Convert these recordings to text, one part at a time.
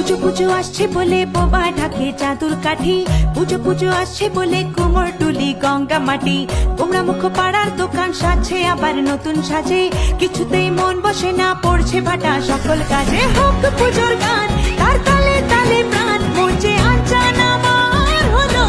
পুজো পুজো আসছে বলে বোবা ঢাকে চাদুর কাঠি, পুজো পুজো আসছে বলে কুমোর টুলি গঙ্গা মাটি। তোমরা মুখ পাড়ার দোকান সাজছে আবার নতুন সাজে, কিছুতেই মন বসে না পড়ছে ভাটা সকল কাজে। হোক পুজোর গান তার তালে তালে প্রাণ মঞ্চে আচান আমার হলো।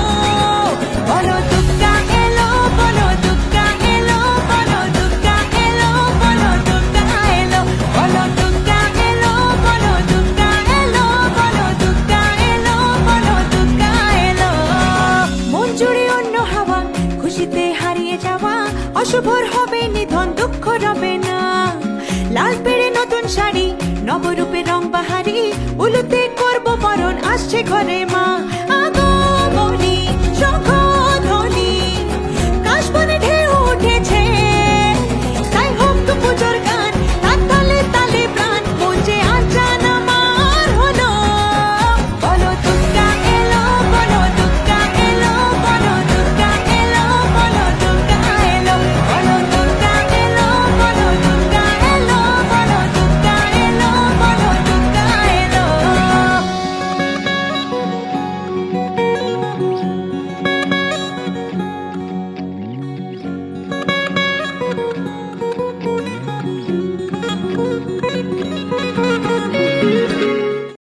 বলো দুর্গা এলো, বলো দুর্গা এলো, বলো দুর্গা এলো, বলো দুর্গা এলো, বলো দুর্গা এলো, বলো দুর্গা এলো, বলো দুর্গা এলো, বলো দুর্গা এলো। মন জুড়ে অন্য হাওয়া, খুশিতে হারিয়ে যাওয়া, অশুভর হবে নিধন দুঃখ রবে না। লাল পেড়ে নতুন শাড়ি, নবরূপে রং বাহারি, উলুতে করবো বরণ আসছে ঘরে